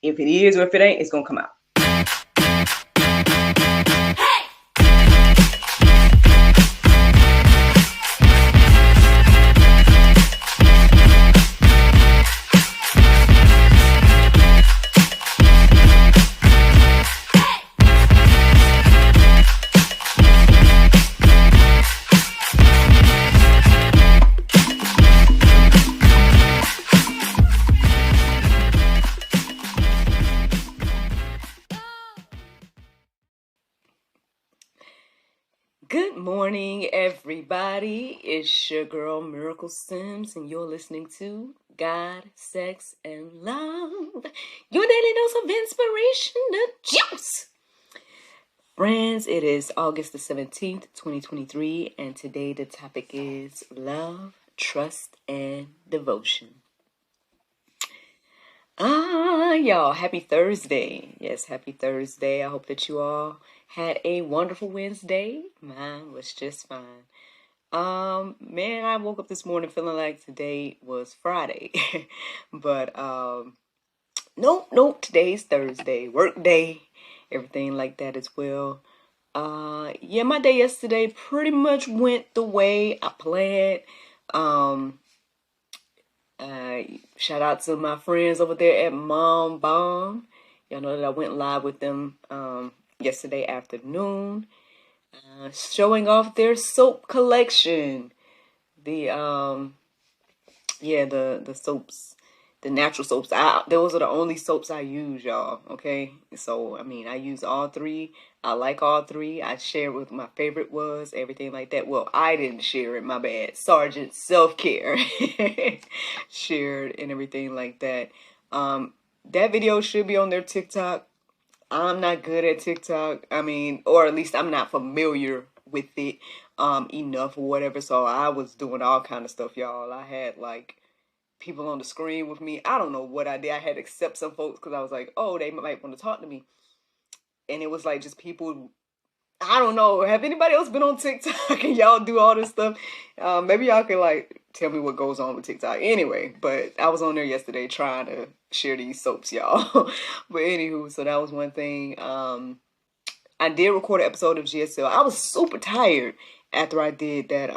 If it is or if it ain't, it's going to come out. Good morning, everybody. It's your girl, Miracle Sims, and you're listening to God, Sex, and Love. Your daily dose of inspiration, the juice. Friends, it is August the 17th, 2023, and today the topic is love, trust, and devotion. Y'all, happy Thursday. Yes, happy Thursday. I hope that you all had a wonderful Wednesday. Mine was just fine. Man, I woke up this morning feeling like today was Friday. But nope, today's Thursday. Work day, everything like that as well. Yeah, my day yesterday pretty much went the way I planned. Shout out to my friends over there at Mom Bomb. Y'all know that I went live with them yesterday afternoon, showing off their soap collection. The soaps, the natural soaps. Those are the only soaps I use, y'all. Okay, so I mean, I use all three. I like all three. I shared what my favorite was, everything like that. Well, I didn't share it, my bad. Sergeant Self Care shared and everything like that. That video should be on their TikTok. I'm not good at TikTok. I mean, or at least I'm not familiar with it enough or whatever. So I was doing all kind of stuff, y'all. I had like people on the screen with me. I don't know what I did. I had to accept some folks because I was like, oh, they might want to talk to me. And it was like just people, I don't know. Have anybody else been on TikTok and y'all do all this stuff? Maybe y'all can like tell me what goes on with TikTok. Anyway, but I was on there yesterday trying to share these soaps, y'all. But anywho, so that was one thing. I did record an episode of GSL. I was super tired after I did that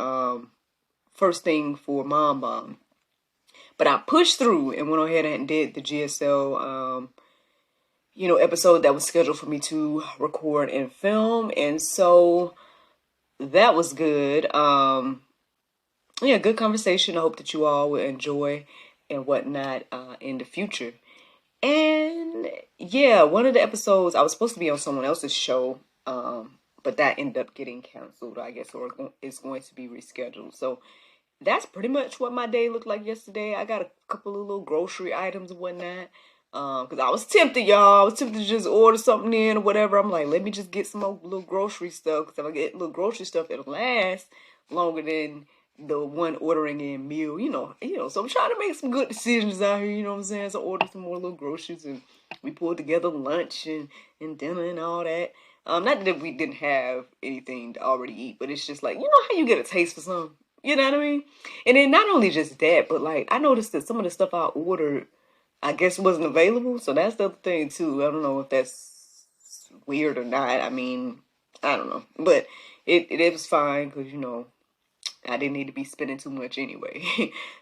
first thing for Mom Bomb. But I pushed through and went ahead and did the GSL episode that was scheduled for me to record and film. And so that was good. Good conversation. I hope that you all will enjoy and whatnot in the future. And yeah, one of the episodes, I was supposed to be on someone else's show, but that ended up getting canceled, I guess, or it's going to be rescheduled. So that's pretty much what my day looked like yesterday. I got a couple of little grocery items and whatnot. Because I was tempted, y'all. I was tempted to just order something in or whatever. I'm like, let me just get some more little grocery stuff. Because if I get little grocery stuff, it'll last longer than the one ordering in meal, you know. So I'm trying to make some good decisions out here, you know what I'm saying? So I ordered some more little groceries and we pulled together lunch and dinner and all that. Not that we didn't have anything to already eat, but it's just like, you know how you get a taste for something? You know what I mean? And then not only just that, but like I noticed that some of the stuff I ordered, I guess wasn't available. So that's the other thing too. I don't know if that's weird or not. I mean, I don't know. But it was fine because, I didn't need to be spending too much anyway.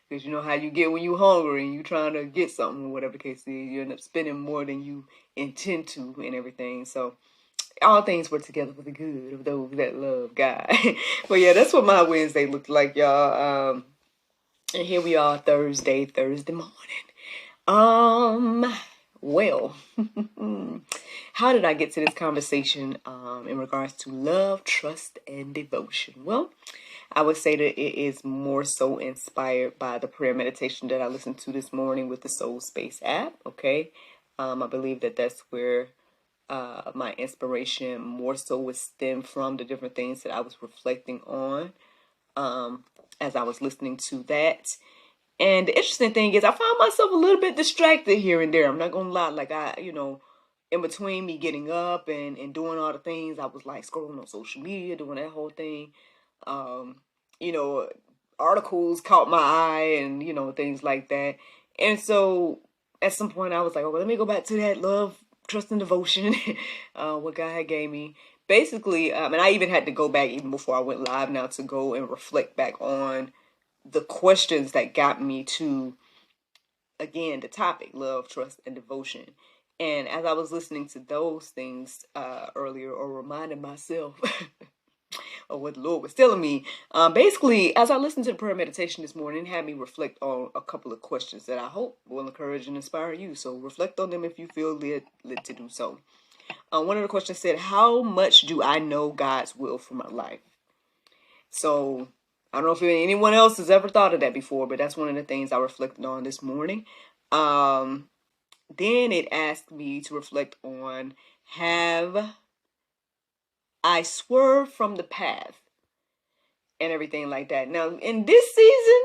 Because you know how you get when you're hungry and you're trying to get something, or whatever the case is, you end up spending more than you intend to and everything. So all things work together for the good of those that love God. But yeah, that's what my Wednesday looked like, y'all. And here we are, Thursday morning. Well, how did I get to this conversation in regards to love, trust, and devotion? Well, I would say that it is more so inspired by the prayer meditation that I listened to this morning with the Soul Space app, okay? I believe that that's where my inspiration more so would stem from, the different things that I was reflecting on as I was listening to that. And the interesting thing is I found myself a little bit distracted here and there. I'm not going to lie. Like in between me getting up and doing all the things, I was like scrolling on social media, doing that whole thing. Articles caught my eye and, things like that. And so at some point I was like, oh, well, let me go back to that love, trust, and devotion, what God had gave me. Basically, and I even had to go back even before I went live now to go and reflect back on the questions that got me to, again, the topic, love, trust, and devotion. And as I was listening to those things earlier, or reminding myself of what the Lord was telling me, basically, as I listened to the prayer meditation this morning, it had me reflect on a couple of questions that I hope will encourage and inspire you. So reflect on them if you feel led to do so. One of the questions said, how much do I know God's will for my life? So I don't know if anyone else has ever thought of that before, but that's one of the things I reflected on this morning. Then it asked me to reflect on, have I swerved from the path and everything like that. Now, in this season,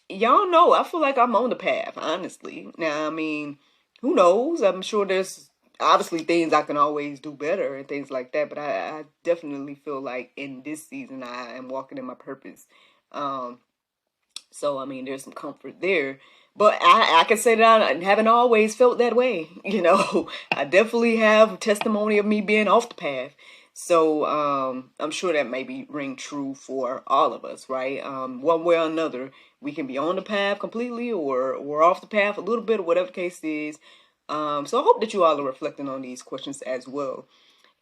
y'all know, I feel like I'm on the path, honestly. Now, I mean, who knows? I'm sure there's obviously things I can always do better and things like that, but I definitely feel like in this season I am walking in my purpose. So, I mean, there's some comfort there. But I can say that I haven't always felt that way. You know, I definitely have testimony of me being off the path. So I'm sure that maybe ring true for all of us, right? One way or another, we can be on the path completely or we're off the path a little bit or whatever the case is. So I hope that you all are reflecting on these questions as well.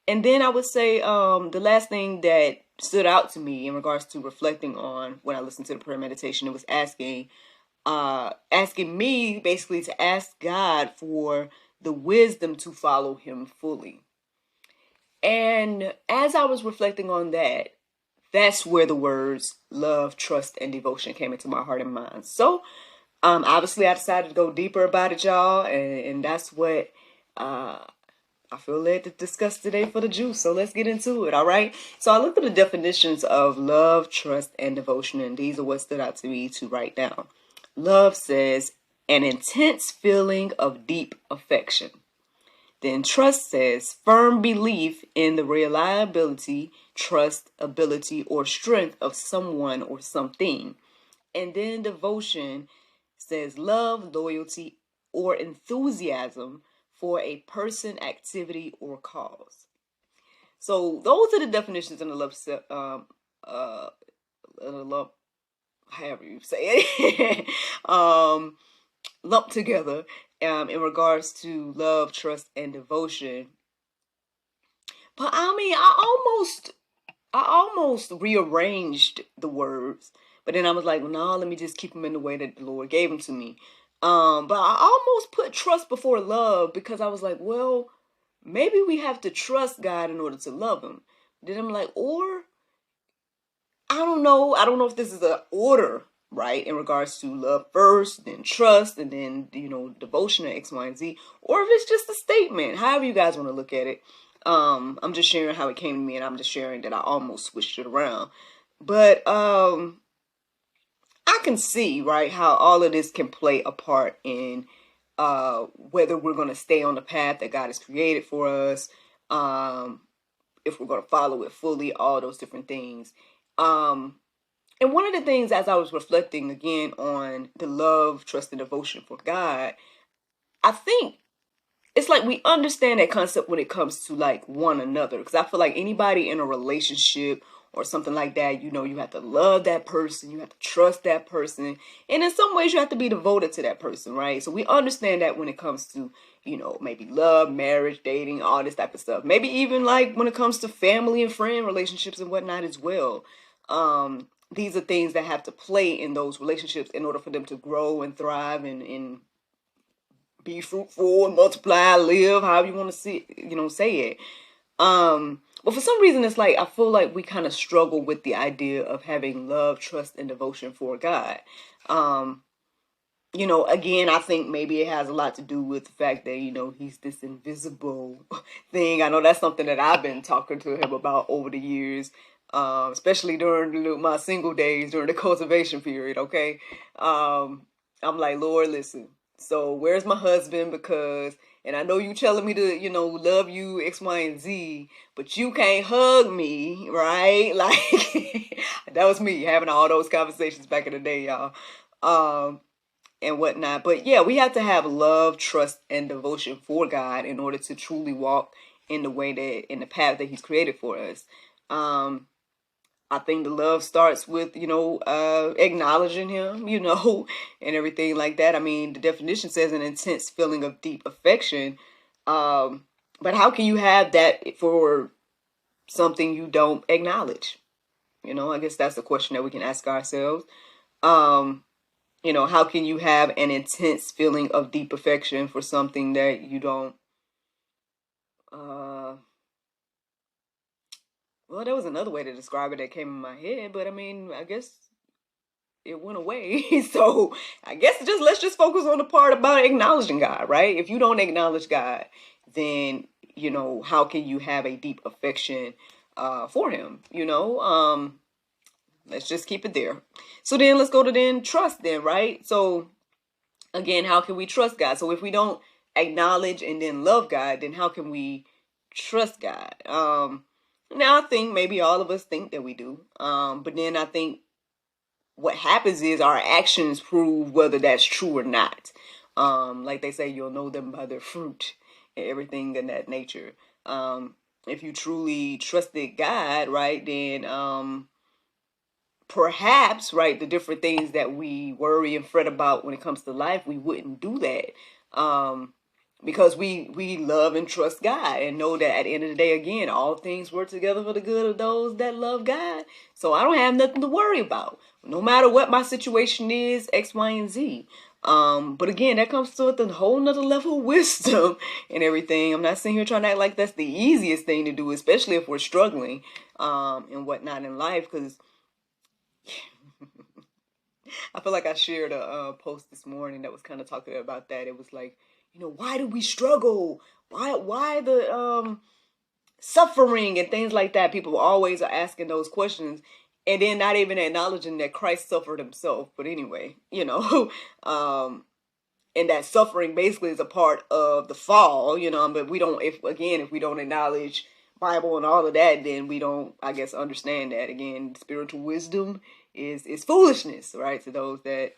And then I would say the last thing that stood out to me in regards to reflecting on when I listened to the prayer meditation, it was asking me basically to ask God for the wisdom to follow him fully. And as I was reflecting on that, that's where the words love, trust, and devotion came into my heart and mind. So obviously I decided to go deeper about it, y'all, and that's what I feel led to discuss today for the juice. So let's get into it, all right? So I looked at the definitions of love, trust, and devotion, and these are what stood out to me to write down. Love says an intense feeling of deep affection. Then trust says firm belief in the reliability, trust, ability, or strength of someone or something. And then devotion says love, loyalty, or enthusiasm for a person, activity, or cause. So those are the definitions in the love, however you say it, lumped together in regards to love, trust, and devotion. But I mean, I almost rearranged the words, but then I was like, well, no, let me just keep them in the way that the Lord gave them to me. But I almost put trust before love because I was like, well, maybe we have to trust God in order to love him. Then I'm like, or I don't know. I don't know if this is an order, right, in regards to love first, then trust, and then, devotion and X, Y, and Z, or if it's just a statement, however you guys want to look at it. I'm just sharing how it came to me, and I'm just sharing that I almost switched it around. But I can see, right, how all of this can play a part in whether we're going to stay on the path that God has created for us, if we're going to follow it fully, all those different things. And one of the things, as I was reflecting again on the love, trust, and devotion for God, I think it's like we understand that concept when it comes to like one another. Because I feel like anybody in a relationship or something like that, you have to love that person, you have to trust that person, and in some ways you have to be devoted to that person, right? So we understand that when it comes to, maybe love, marriage, dating, all this type of stuff. Maybe even like when it comes to family and friend relationships and whatnot as well. These are things that have to play in those relationships in order for them to grow and thrive and be fruitful and multiply, live, however you want to say it. But for some reason, it's like I feel like we kind of struggle with the idea of having love, trust, and devotion for God. Again, I think maybe it has a lot to do with the fact that, he's this invisible thing. I know that's something that I've been talking to him about over the years, especially during my single days, during the cultivation period, okay? I'm like, Lord, listen, so where's my husband? And I know you telling me to, love you, X, Y, and Z, but you can't hug me, right? Like, that was me having all those conversations back in the day, y'all. and whatnot. But yeah, we have to have love, trust, and devotion for God in order to truly walk in the way that in the path that He's created for us. I think the love starts with, acknowledging Him, and everything like that. I mean, the definition says an intense feeling of deep affection. But how can you have that for something you don't acknowledge? I guess that's the question that we can ask ourselves. How can you have an intense feeling of deep affection for something that you don't, well, there was another way to describe it that came in my head, but I mean, I guess it went away. So I guess let's just focus on the part about acknowledging God, right? If you don't acknowledge God, then, how can you have a deep affection for Him? Let's just keep it there. So then let's go to then trust then, right? So again, how can we trust God? So if we don't acknowledge and then love God, then how can we trust God? Now I think maybe all of us think that we do. But then I think what happens is our actions prove whether that's true or not. Like they say, you'll know them by their fruit and everything in that nature. If you truly trusted God, right, then perhaps, right, the different things that we worry and fret about when it comes to life, we wouldn't do that. Because we love and trust God and know that at the end of the day, again, all things work together for the good of those that love God. So I don't have nothing to worry about, no matter what my situation is, X, Y, and Z. But again, that comes to a whole nother level of wisdom and everything. I'm not sitting here trying to act like that's the easiest thing to do, especially if we're struggling and whatnot in life, because I feel like I shared a post this morning that was kind of talking about that. It was like, why do we struggle? Why the suffering and things like that? People always are asking those questions and then not even acknowledging that Christ suffered Himself. But anyway, and that suffering basically is a part of the fall, but if we don't acknowledge Bible and all of that, then we don't, I guess, understand that. Again, spiritual wisdom is foolishness, right, to those that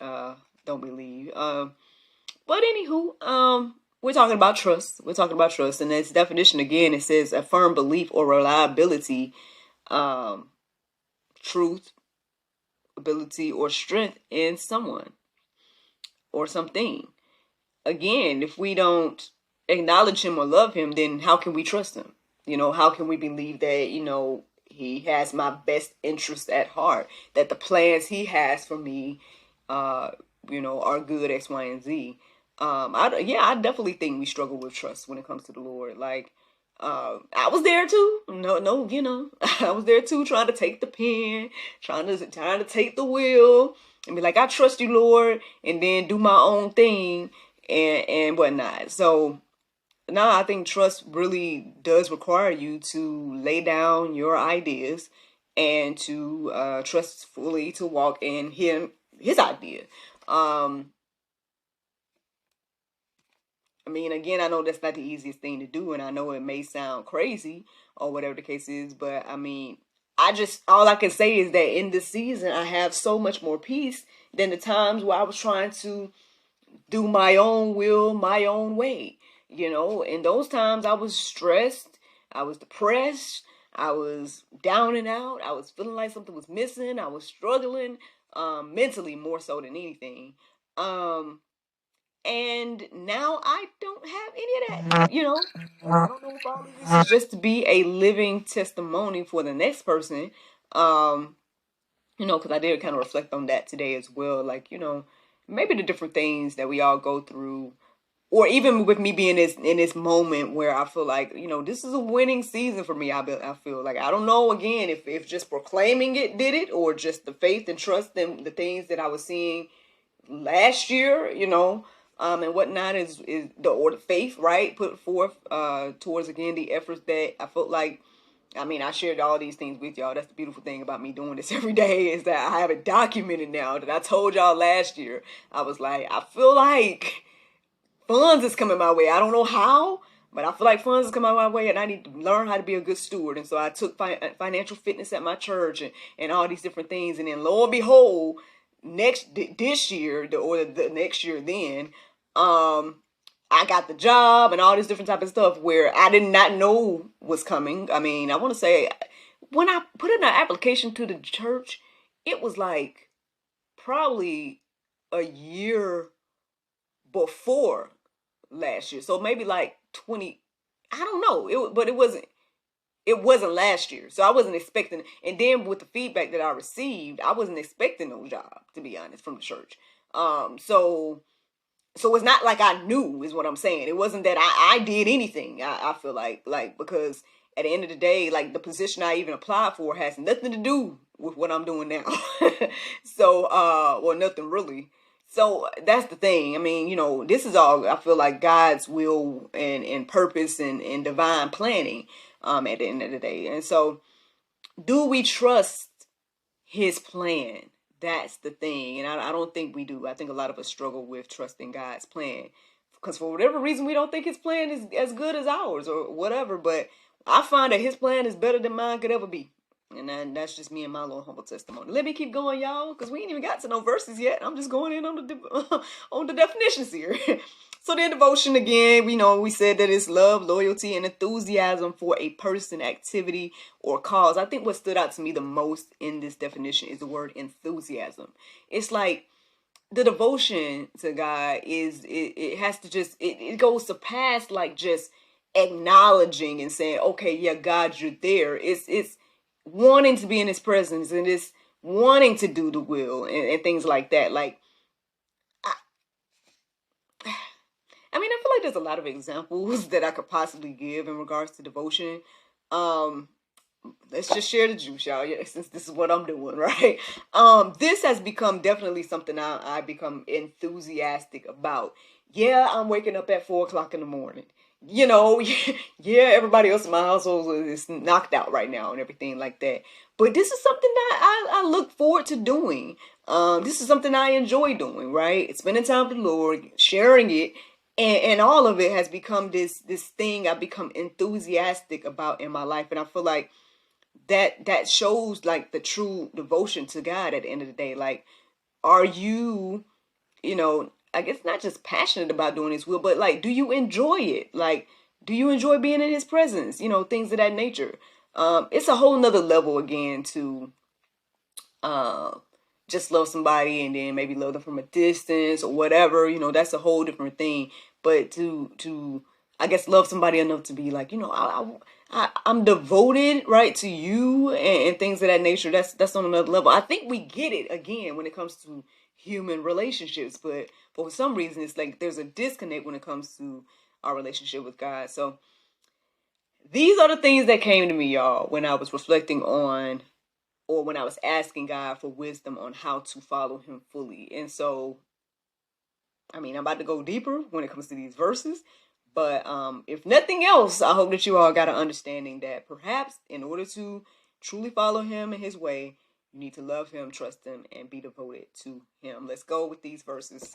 don't believe. But anywho, we're talking about trust. We're talking about trust, and its definition again, it says a firm belief or reliability, truth, ability, or strength in someone or something. Again, if we don't acknowledge Him or love Him, then how can we trust Him? How can we believe that, He has my best interest at heart, that the plans He has for me, are good, X, Y, and Z. I definitely think we struggle with trust when it comes to the Lord. Like, I was there too. No, I was there too, trying to take the pen, trying to take the wheel, and be like, I trust You, Lord, and then do my own thing and whatnot. So now I think trust really does require you to lay down your ideas and to trust fully to walk in His idea. I mean, again, I know that's not the easiest thing to do, and I know it may sound crazy or whatever the case is, but I mean, all I can say is that in this season, I have so much more peace than the times where I was trying to do my own will, my own way. In those times I was stressed, I was depressed, I was down and out, I was feeling like something was missing, I was struggling, mentally more so than anything. And now I don't have any of that, I don't know if all of this is just to be a living testimony for the next person. Because I did kind of reflect on that today as well. Like, maybe the different things that we all go through, or even with me being in this moment where I feel like, this is a winning season for me. I feel like, I don't know, again, if just proclaiming it did it, or just the faith and trust in the things that I was seeing last year, and whatnot is the faith, right, put forth towards, again, the efforts that I felt like, I mean, I shared all these things with y'all. That's the beautiful thing about me doing this every day, is that I have it documented now, that I told y'all last year. I was like, I feel like funds is coming my way. I don't know how, but I feel like funds is coming my way, and I need to learn how to be a good steward. And so I took financial fitness at my church and all these different things. And then lo and behold, this year, or the next year then, I got the job and all this different type of stuff where I did not know was coming. I mean, I want to say when I put in an application to the church, it was like probably a year before last year. So maybe like 20, I don't know. But it wasn't last year. So I wasn't expecting, and then with the feedback that I received, I wasn't expecting no job, to be honest, from the church. So it's not like I knew, is what I'm saying. It wasn't that I did anything. I feel like because at the end of the day, like the position I even applied for has nothing to do with what I'm doing now. So well, nothing really. So that's the thing. I mean, this is all, I feel like, God's will and purpose and divine planning at the end of the day. And so, do we trust his plan? That's the thing. And I don't think we do. I think a lot of us struggle with trusting God's plan because for whatever reason, we don't think his plan is as good as ours or whatever. But I find that his plan is better than mine could ever be. And that's just me and my little humble testimony. Let me keep going, y'all, because we ain't even got to no verses yet. I'm just going in on the on the definitions here. So then devotion, again, we said that it's love, loyalty, and enthusiasm for a person, activity, or cause. I think what stood out to me the most in this definition is the word enthusiasm. It's like the devotion to God it has to just, it goes to past like just acknowledging and saying, okay, yeah, God, you're there. It's wanting to be in his presence, and it's wanting to do the will and things like that. Like, I mean, I feel like there's a lot of examples that I could possibly give in regards to devotion. Let's just share the juice, y'all. Yeah, since this is what I'm doing, right? This has become definitely something I become enthusiastic about. Yeah, I'm waking up at 4 o'clock in the morning. Yeah, everybody else in my household is knocked out right now and everything like that. But this is something that I look forward to doing. This is something I enjoy doing, right? Spending time with the Lord, sharing it, and all of it has become this thing I've become enthusiastic about in my life. And I feel like that shows like the true devotion to God at the end of the day. Like, are you, I guess not just passionate about doing his will, but like, do you enjoy it? Like, do you enjoy being in his presence? Things of that nature. It's a whole nother level again to just love somebody and then maybe love them from a distance or whatever. That's a whole different thing. But to I guess love somebody enough to be like, I'm devoted, right, to you and things of that nature. That's on another level. I think we get it again when it comes to human relationships, but for some reason it's like there's a disconnect when it comes to our relationship with God. So these are the things that came to me, y'all, when I was reflecting on, or when I was asking God for wisdom on how to follow him fully. And so, I mean, I'm about to go deeper when it comes to these verses. But if nothing else, I hope that you all got an understanding that perhaps in order to truly follow him in his way, you need to love him, trust him, and be devoted to him. Let's go with these verses.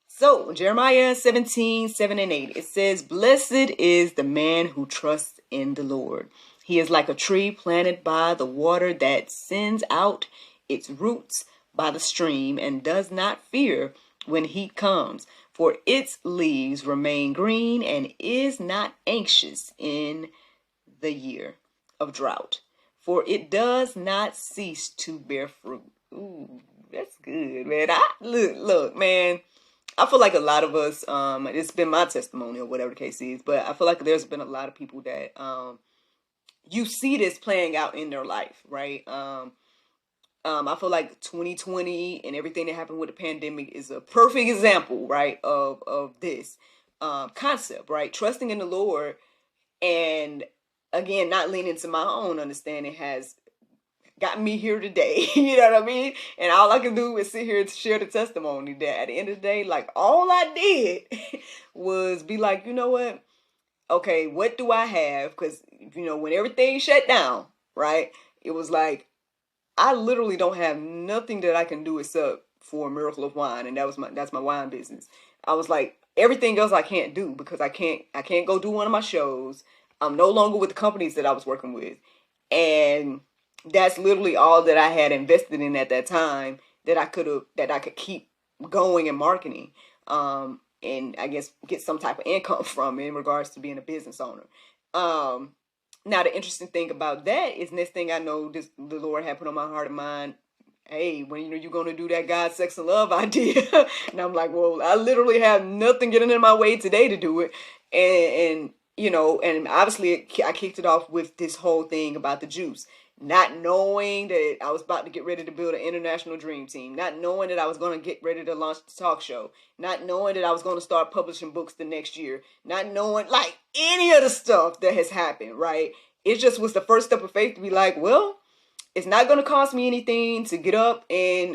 So Jeremiah 17:7-8, it says, "Blessed is the man who trusts in the Lord. He is like a tree planted by the water that sends out its roots by the stream and does not fear when heat comes, for its leaves remain green and is not anxious in the year of drought, for it does not cease to bear fruit." Ooh, that's good, man. Look, man. I feel like a lot of us, it's been my testimony or whatever the case is, but I feel like there's been a lot of people that you see this playing out in their life, right? I feel like 2020 and everything that happened with the pandemic is a perfect example, right, of this concept, right? Trusting in the Lord and, again, not leaning to my own understanding has got me here today. You know what I mean? And all I can do is sit here and share the testimony that at the end of the day, like, all I did was be like, you know what? Okay, what do I have? Because, when everything shut down, right, it was like, I literally don't have nothing that I can do except for a miracle of wine, and that's my wine business. I was like, everything else I can't do because I can't go do one of my shows. I'm no longer with the companies that I was working with, and that's literally all that I had invested in at that time. that I could keep going and marketing, and I guess get some type of income from in regards to being a business owner. Now the interesting thing about that is, next thing I know, the Lord had put on my heart and mind, hey, when you're gonna do that God, sex, and love idea. And I'm like, well, I literally have nothing getting in my way today to do it. And and obviously I kicked it off with this whole thing about the juice. Not knowing that I was about to get ready to build an international dream team. Not knowing that I was going to get ready to launch the talk show. Not knowing that I was going to start publishing books the next year. Not knowing, like, any of the stuff that has happened, right? It just was the first step of faith to be like, well, it's not going to cost me anything to get up and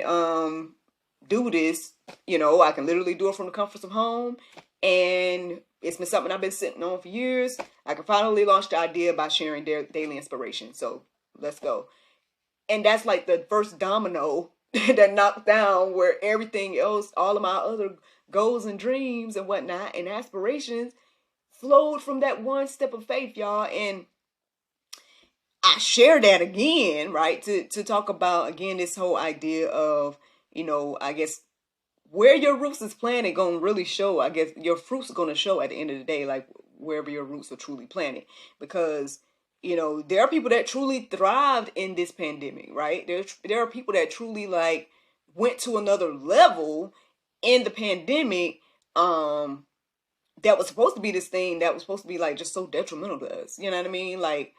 do this. I can literally do it from the comforts of home. And it's been something I've been sitting on for years. I can finally launch the idea by sharing daily inspiration. So let's go. And that's like the first domino that knocked down, where everything else, all of my other goals and dreams and whatnot and aspirations flowed from that one step of faith, y'all. And I share that again, right, to talk about, again, this whole idea of, I guess, where your roots is planted going to really show. I guess your fruits are going to show at the end of the day, like wherever your roots are truly planted. Because, there are people that truly thrived in this pandemic, right? There are people that truly, like, went to another level in the pandemic, that was supposed to be this thing that was supposed to be, like, just so detrimental to us. You know what I mean? Like,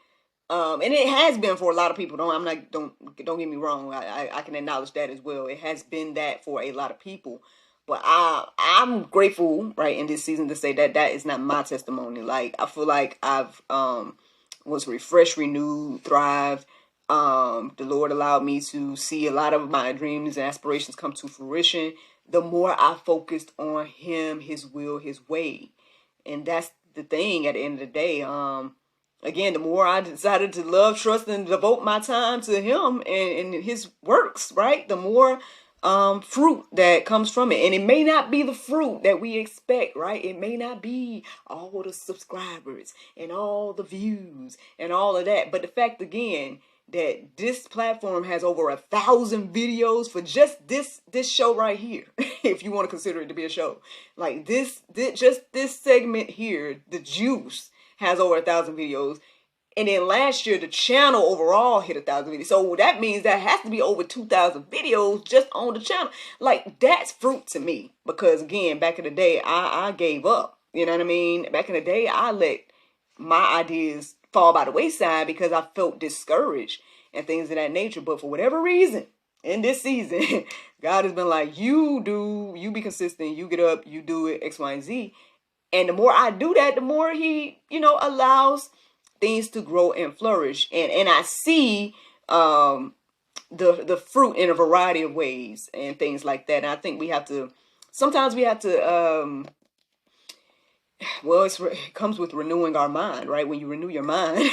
and it has been for a lot of people. Don't get me wrong. I can acknowledge that as well. It has been that for a lot of people. But I'm grateful, right, in this season to say that that is not my testimony. Like, I feel like I've was refreshed, renewed, thrived. The Lord allowed me to see a lot of my dreams and aspirations come to fruition the more I focused on Him, His will, His way. And that's the thing at the end of the day. Again, the more I decided to love, trust, and devote my time to Him and His works, right, the more fruit that comes from it. And it may not be the fruit that we expect, right? It may not be all the subscribers and all the views and all of that. But the fact, again, that this platform has over 1,000 videos for just this show right here, if you want to consider it to be a show. Like just this segment here, the juice, has over 1,000 videos. And then last year, the channel overall hit 1,000 videos. So that means that has to be over 2,000 videos just on the channel. Like, that's fruit to me. Because, again, back in the day, I gave up. You know what I mean? Back in the day, I let my ideas fall by the wayside because I felt discouraged and things of that nature. But for whatever reason, in this season, God has been like, you be consistent, you get up, you do it, X, Y, and Z. And the more I do that, the more He, allows things to grow and flourish. And I see the fruit in a variety of ways and things like that. And I think sometimes we have to, well, it comes with renewing our mind, right? When you renew your mind,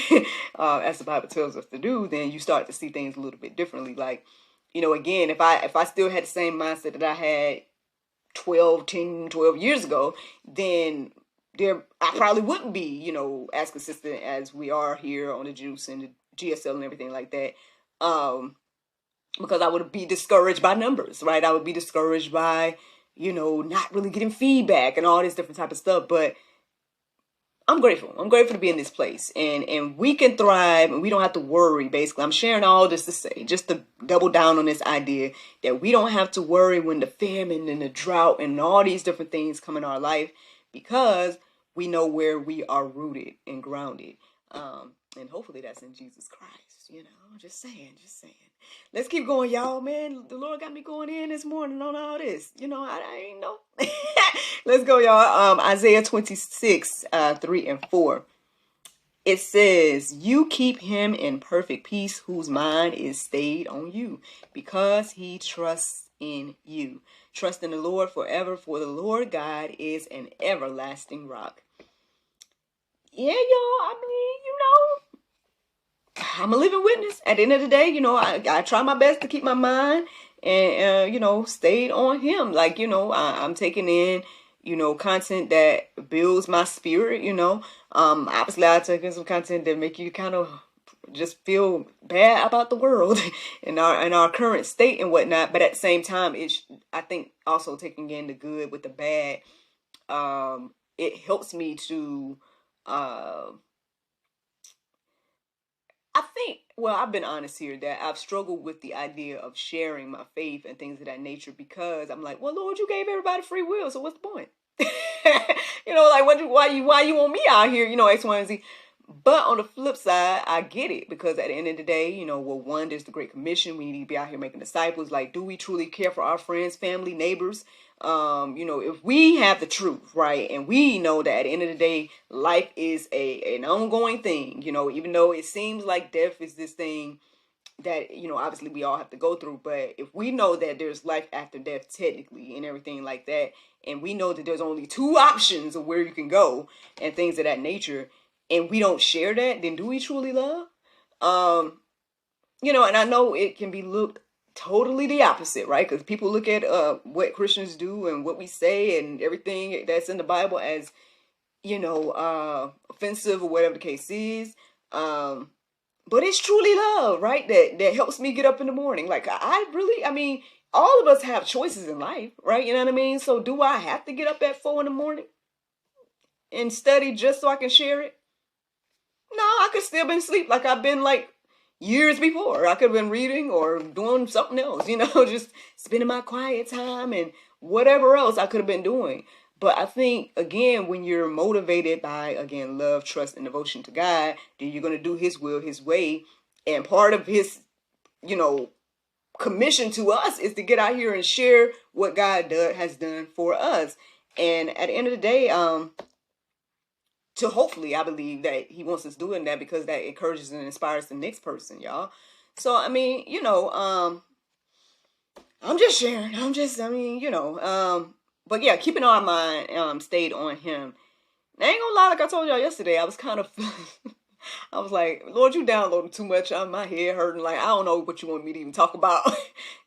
as the Bible tells us to do, then you start to see things a little bit differently. Like, again, if I still had the same mindset that I had 12 years ago, then I probably wouldn't be, as consistent as we are here on the juice and the GSL and everything like that. Because I would be discouraged by numbers, right? I would be discouraged by, not really getting feedback and all this different type of stuff. But I'm grateful. I'm grateful to be in this place, and we can thrive, and we don't have to worry. Basically, I'm sharing all this to say, just to double down on this idea that we don't have to worry when the famine and the drought and all these different things come in our life, because we know where we are rooted and grounded. And hopefully that's in Jesus Christ. Just saying. Let's keep going, y'all, man. The Lord got me going in this morning on all this. I ain't know. Let's go, y'all. Isaiah 26, 3 and 4. It says, you keep him in perfect peace whose mind is stayed on you, because he trusts in you. Trust in the Lord forever, for the Lord God is an everlasting rock. Yeah, y'all, I'm a living witness. At the end of the day, I try my best to keep my mind and, stayed on Him. Like, I'm taking in, content that builds my spirit, obviously I take in some content that make you kind of, just feel bad about the world and our current state and whatnot. But at the same time, I think also taking in the good with the bad, it helps me to uh, I think, well, I've been honest here that I've struggled with the idea of sharing my faith and things of that nature because I'm like, well, Lord, you gave everybody free will, so what's the point? Like why you want me out here? X, Y, and Z. But on the flip side, I get it because at the end of the day, well, one, there's the Great Commission. We need to be out here making disciples. Like, do we truly care for our friends, family, neighbors? If we have the truth, right, and we know that at the end of the day, life is an ongoing thing, even though it seems like death is this thing that, obviously we all have to go through. But if we know that there's life after death technically and everything like that, and we know that there's only two options of where you can go and things of that nature, and we don't share that, then do we truly love? And I know it can be looked totally the opposite, right? Because people look at what Christians do and what we say and everything that's in the Bible as, offensive or whatever the case is. But it's truly love, right? That helps me get up in the morning. Like I mean, all of us have choices in life, right? You know what I mean? So do I have to get up at 4 in the morning and study just so I can share it? No, I could still been asleep like I've been like years before. I could have been reading or doing something else, just spending my quiet time and whatever else I could have been doing. But I think, again, when you're motivated by, again, love, trust, and devotion to God, then you're going to do his will, his way. And part of his, commission to us is to get out here and share what God has done for us. And at the end of the day, to hopefully, I believe that he wants us doing that because that encourages and inspires the next person, y'all. So, I mean, I'm just sharing. But yeah, keeping our mind stayed on him. I ain't gonna lie, like I told y'all yesterday, I was kind of, I was like, Lord, you downloading too much. My head hurting. Like, I don't know what you want me to even talk about.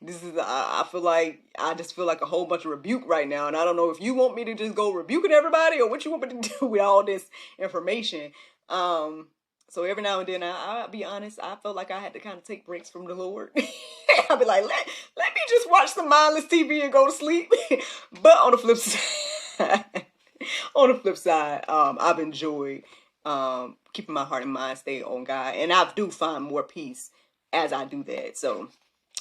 I just feel like a whole bunch of rebuke right now. And I don't know if you want me to just go rebuking everybody or what you want me to do with all this information. So every now and then, I'll be honest, I felt like I had to kind of take breaks from the Lord. I'll be like, let me just watch some mindless TV and go to sleep. But on the flip side, I've enjoyed keeping my heart and mind stayed on God, and I do find more peace as I do that. So,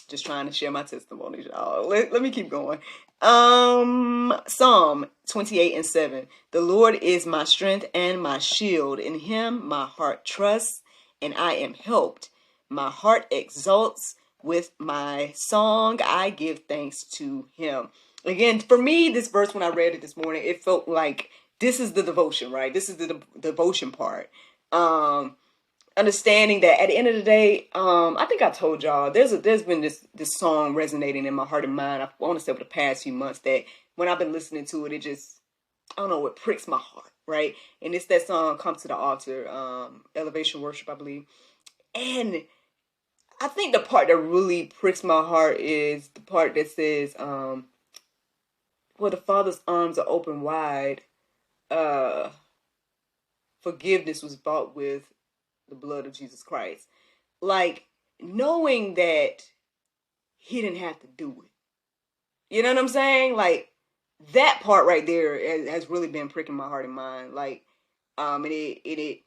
just trying to share my testimony, y'all. Let me keep going. Psalm 28:7. The Lord is my strength and my shield. In him my heart trusts, and I am helped. My heart exults. With my song, I give thanks to him. Again, for me, this verse, when I read it this morning, it felt like this is the devotion, right? This is the devotion part. Understanding that at the end of the day, I think I told y'all there's been this song resonating in my heart and mind. I want to say over the past few months that when I've been listening to it, it just, I don't know, it pricks my heart, right? And it's that song "Come to the Altar," Elevation Worship, I believe. And I think the part that really pricks my heart is the part that says, "Well, the Father's arms are open wide. Forgiveness was bought with the blood of Jesus Christ." Like, knowing that he didn't have to do it. You know what I'm saying? Like, that part right there has really been pricking my heart and mind. Like, and it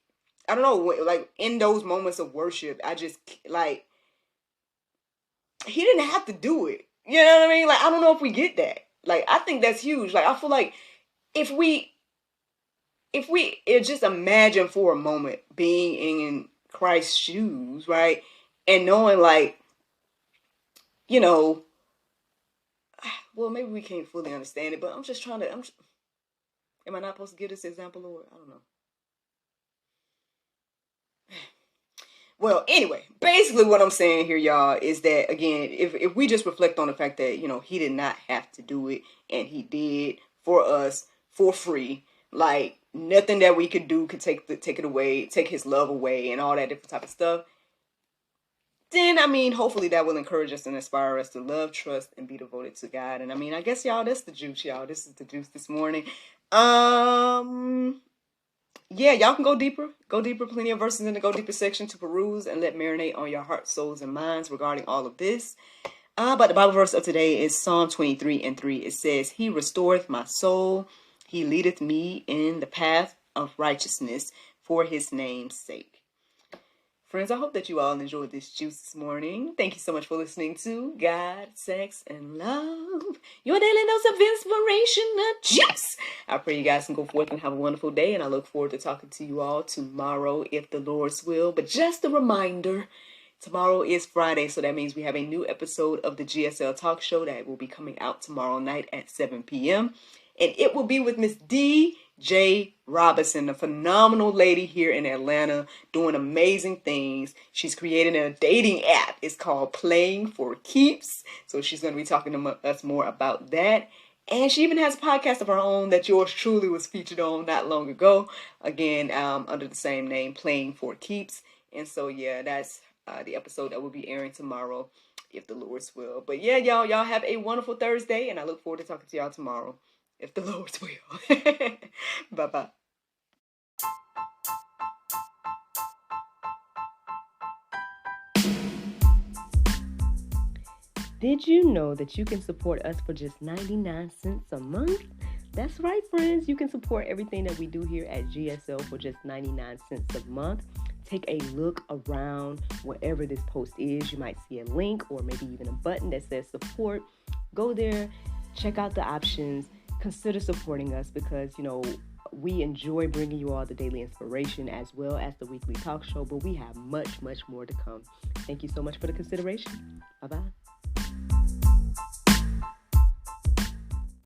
I don't know, like, in those moments of worship, I just, like, he didn't have to do it. You know what I mean? Like, I don't know if we get that. Like, I think that's huge. Like, I feel like if we just imagine for a moment being in Christ's shoes, right? And knowing, like, well, maybe we can't fully understand it, but I'm just trying to, am I not supposed to give this example, Lord? I don't know. Well, anyway, basically what I'm saying here, y'all, is that, again, if we just reflect on the fact that, he did not have to do it, and he did for us for free, like, nothing that we could do could take it away, take his love away, and all that different type of stuff, then, I mean, hopefully that will encourage us and inspire us to love, trust, and be devoted to God. And I mean, I guess, y'all, that's the juice, y'all. This is the juice this morning. yeah, y'all can go deeper. Go deeper. Plenty of verses in the go deeper section to peruse and let marinate on your hearts, souls, and minds regarding all of this. But the Bible verse of today is Psalm 23:3. It says, He restoreth my soul. He leadeth me in the path of righteousness for his name's sake. Friends, I hope that you all enjoyed this juice this morning. Thank you so much for listening to God, Sex, and Love, your daily dose of inspiration and juice. I pray you guys can go forth and have a wonderful day, and I look forward to talking to you all tomorrow if the Lord's will. But just a reminder, tomorrow is Friday, so that means we have a new episode of the GSL Talk Show that will be coming out tomorrow night at 7 p.m. And it will be with Miss D.J. Robinson, a phenomenal lady here in Atlanta, doing amazing things. She's creating a dating app. It's called Playing for Keeps. So she's going to be talking to us more about that. And she even has a podcast of her own that yours truly was featured on not long ago. Again, under the same name, Playing for Keeps. And so, yeah, that's the episode that will be airing tomorrow, if the Lord's will. But yeah, y'all have a wonderful Thursday, and I look forward to talking to y'all tomorrow, if the Lord's will. Bye-bye. Did you know that you can support us for just 99 cents a month? That's right, friends. You can support everything that we do here at GSL for just 99 cents a month. Take a look around wherever this post is. You might see a link or maybe even a button that says support. Go there, check out the options, consider supporting us because, we enjoy bringing you all the daily inspiration as well as the weekly talk show, but we have much, much more to come. Thank you so much for the consideration. Bye-bye.